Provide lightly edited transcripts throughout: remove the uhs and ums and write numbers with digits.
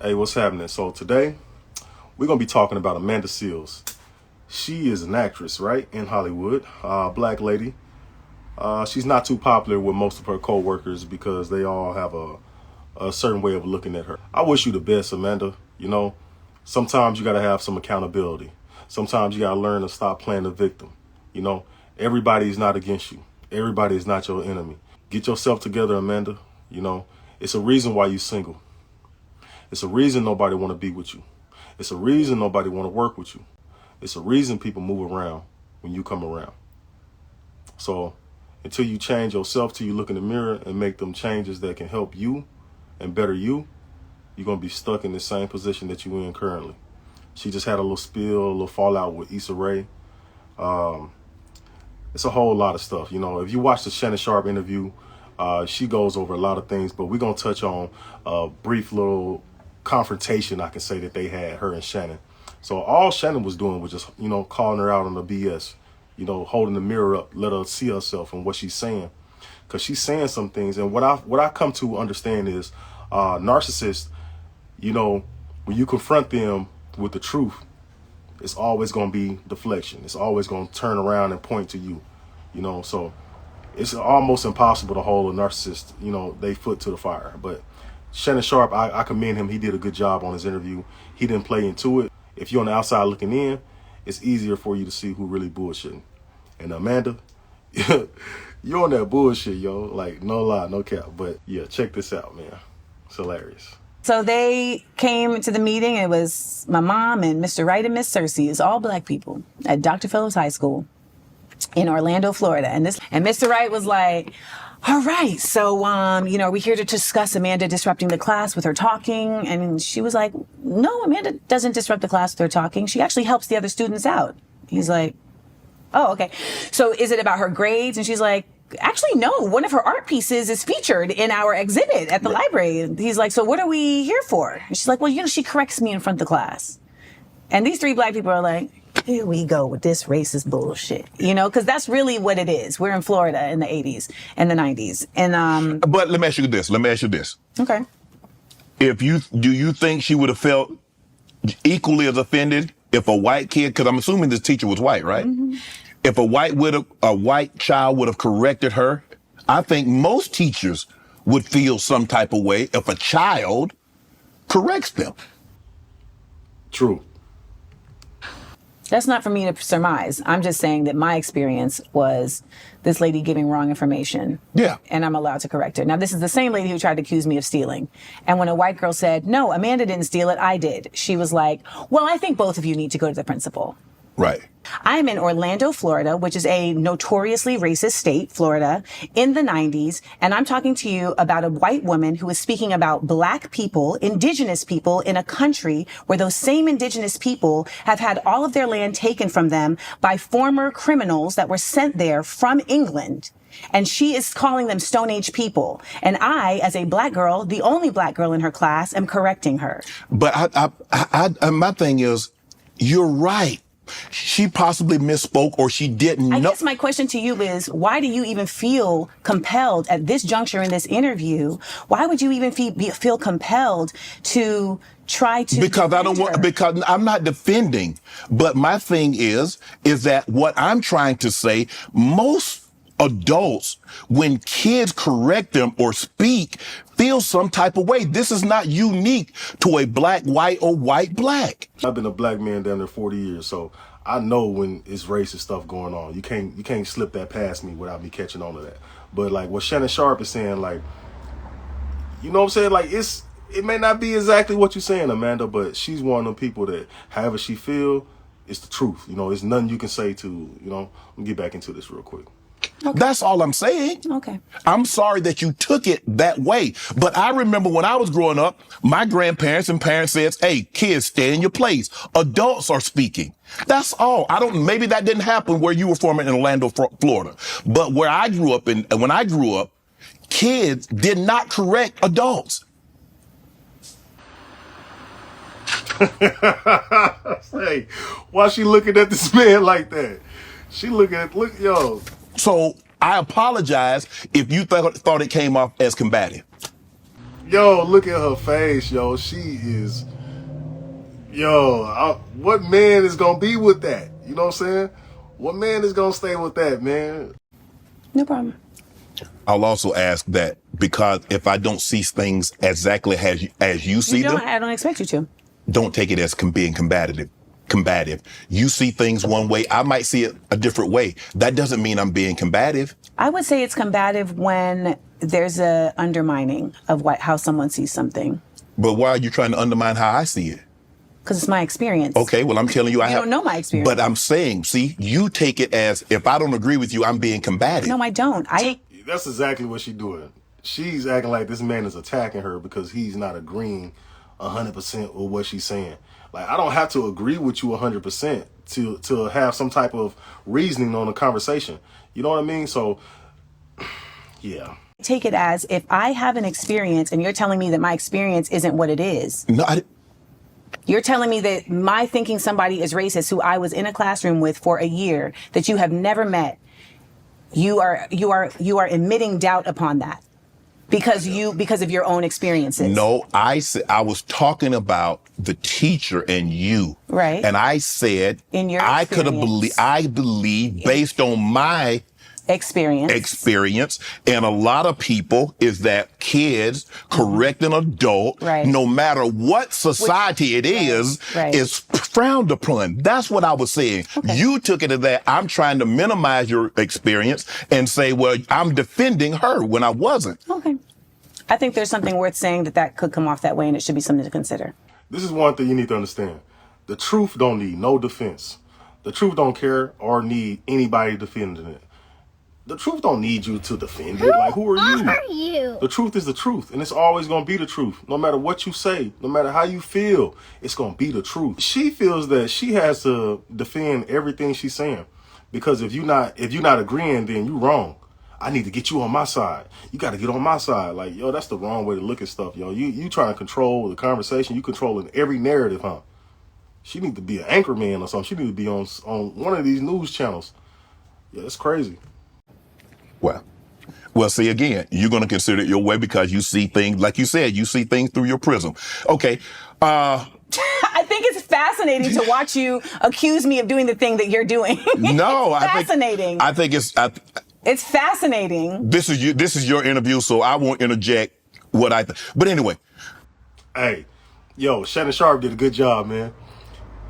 Hey, what's happening? So today, we're going to be talking about Amanda Seales. She is an actress, right, in Hollywood, black lady. She's not too popular with most of her co-workers because they all have a certain way of looking at her. I wish you the best, Amanda. You know, sometimes you got to have some accountability. Sometimes you got to learn to stop playing the victim. You know, everybody is not against you. Everybody is not your enemy. Get yourself together, Amanda. You know, it's a reason why you're single. It's a reason nobody want to be with you. It's a reason nobody want to work with you. It's a reason people move around when you come around. So until you change yourself, till you look in the mirror and make them changes that can help you and better you, you're going to be stuck in the same position that you're in currently. She just had a little spill, a little fallout with Issa Rae. It's a whole lot of stuff. You know, if you watch the Shannon Sharpe interview, she goes over a lot of things, but we're going to touch on a brief little confrontation, I can say, that they had, her and Shannon. So all Shannon was doing was just, you know, calling her out on the BS, you know, holding the mirror up, let her see herself and what she's saying, because she's saying some things. And what I come to understand is narcissists, you know, when you confront them with the truth, it's always going to be deflection. It's always going to turn around and point to you, you know. So it's almost impossible to hold a narcissist, you know, they foot to the fire. But Shannon Sharpe, I commend him. He did a good job on his interview. He didn't play into it. If you're on the outside looking in, it's easier for you to see who really bullshitting. And Amanda, you're on that bullshit, yo. Like, no lie, no cap. But yeah, check this out, man. It's hilarious. So they came to the meeting. It was my mom and Mr. Wright and Miss Cersei. It's all black people at Dr. Phillips High School in Orlando, Florida. And Mr. Wright was like, all right, so, we're here to discuss Amanda disrupting the class with her talking. And she was like, no, Amanda doesn't disrupt the class with her talking. She actually helps the other students out. He's like, oh, okay. So is it about her grades? And she's like, actually, no. One of her art pieces is featured in our exhibit at the library. And he's like, so what are we here for? And she's like, well, she corrects me in front of the class. And these three black people are like, here we go with this racist bullshit, because that's really what it is. We're in Florida in the 80s and the 90s. And But let me ask you this. Okay. Do you think she would have felt equally as offended if a white kid, because I'm assuming this teacher was white, right? Mm-hmm. If a white child would have corrected her, I think most teachers would feel some type of way if a child corrects them. True. That's not for me to surmise. I'm just saying that my experience was this lady giving wrong information. Yeah. And I'm allowed to correct her. Now, this is the same lady who tried to accuse me of stealing. And when a white girl said, no, Amanda didn't steal it, I did, she was like, well, I think both of you need to go to the principal. Right. I'm in Orlando, Florida, which is a notoriously racist state, Florida, in the 90s. And I'm talking to you about a white woman who is speaking about black people, indigenous people in a country where those same indigenous people have had all of their land taken from them by former criminals that were sent there from England. And she is calling them Stone Age people. And I, as a black girl, the only black girl in her class, am correcting her. But my thing is, you're right. She possibly misspoke or she didn't know. I guess my question to you is, why do you even feel compelled at this juncture in this interview? Why would you even feel compelled to try to? Because because I'm not defending. But my thing is that what I'm trying to say, most adults, when kids correct them or speak, feel some type of way. This is not unique to a black, white, or white, black. I've been a black man down there 40 years, so I know when it's racist stuff going on. You can't slip that past me without me catching on to that. But like what Shannon Sharpe is saying, like, you know what I'm saying? Like it may not be exactly what you're saying, Amanda, but she's one of them people that however she feel, it's the truth. You know, there's nothing you can say to, let me get back into this real quick. Okay. That's all I'm saying. Okay. I'm sorry that you took it that way. But I remember when I was growing up, my grandparents and parents said, hey, kids, stay in your place. Adults are speaking. That's all. Maybe that didn't happen where you were from in Orlando, Florida. But where I grew up when I grew up, kids did not correct adults. Hey, why she looking at this man like that? She yo. So I apologize if you thought it came off as combative. Yo, look at her face, yo. She is, what man is gonna be with that? You know what I'm saying? What man is gonna stay with that, man? No problem. I'll also ask that because if I don't see things exactly as you see them, I don't expect you to. don't take it as being combative. You see things one way, I might see it a different way. That doesn't mean I'm being combative. I would say it's combative when there's a undermining of how someone sees something. But why are you trying to undermine how I see it? Because it's my experience. Okay, well, I'm telling you, You don't know my experience. But I'm saying, see, you take it as if I don't agree with you, I'm being combative. No, I don't. That's exactly what she's doing. She's acting like this man is attacking her because he's not agreeing 100% with what she's saying. Like, I don't have to agree with you 100% to have some type of reasoning on a conversation. You know what I mean? So, yeah. Take it as if I have an experience and you're telling me that my experience isn't what it is. No, You're telling me that my thinking somebody is racist who I was in a classroom with for a year that you have never met. You are emitting doubt upon that because of your own experiences. No, I was talking about the teacher and you. Right. And I said I believe based on my experience, and a lot of people is that kids correct an adult, right, no matter what society it is frowned upon. That's what I was saying. Okay. You took it as that I'm trying to minimize your experience and say, well, I'm defending her when I wasn't. Okay. I think there's something worth saying that could come off that way, and it should be something to consider. This is one thing you need to understand. The truth don't need no defense. The truth don't care or need anybody defending it. The truth don't need you to defend it. Like, who are you? The truth is the truth, and it's always going to be the truth. No matter what you say, no matter how you feel, it's going to be the truth. She feels that she has to defend everything she's saying because if you're not agreeing, then you're wrong. I need to get you on my side. You got to get on my side. Like, yo, that's the wrong way to look at stuff, yo. You trying to control the conversation. You controlling every narrative, huh? She need to be an anchor man or something. She need to be on one of these news channels. Yeah, that's crazy. Well, see, again, you're going to consider it your way because you see things, like you said, you see things through your prism. Okay. I think it's fascinating to watch you accuse me of doing the thing that you're doing. No, it's fascinating. I think it's fascinating. This is your interview, so I won't interject what I think. But anyway. Hey, yo, Shannon Sharpe did a good job, man.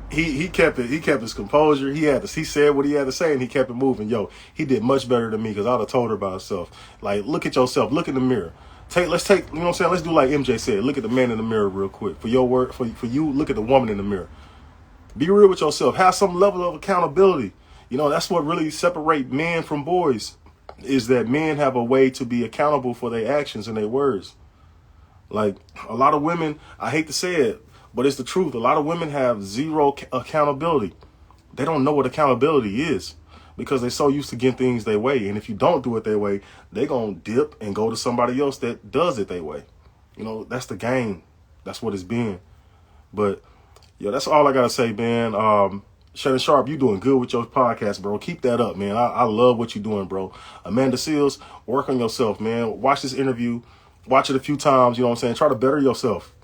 He kept his composure. He said what he had to say, and he kept it moving. Yo, he did much better than me because I'd have told her about herself. Like, look at yourself. Look in the mirror. Let's take. You know what I'm saying? Let's do like MJ said. Look at the man in the mirror real quick. For your work, for you, look at the woman in the mirror. Be real with yourself. Have some level of accountability. You know, that's what really separates men from boys. Is that men have a way to be accountable for their actions and their words. Like, a lot of women, I hate to say it, but it's the truth. A lot of women have zero accountability. They don't know what accountability is because they're so used to getting things their way. And if you don't do it their way, they're going to dip and go to somebody else that does it their way. You know, that's the game. That's what it's been. But, yeah, that's all I got to say, man. Shannon Sharpe, you doing good with your podcast, bro. Keep that up, man. I love what you're doing, bro. Amanda Seals, work on yourself, man. Watch this interview. Watch it a few times, you know what I'm saying? Try to better yourself.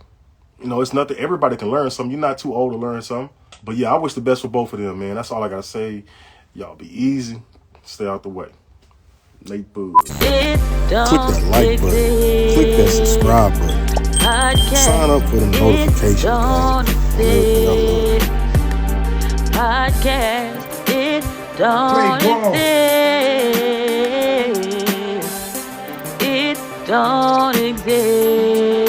You know, it's nothing. Everybody can learn something. You're not too old to learn something. But, yeah, I wish the best for both of them, man. That's all I got to say. Y'all be easy. Stay out the way. Nate Boo. Click that like button. Click that subscribe button. Sign up for the notifications. Podcast, it don't exist. It don't exist.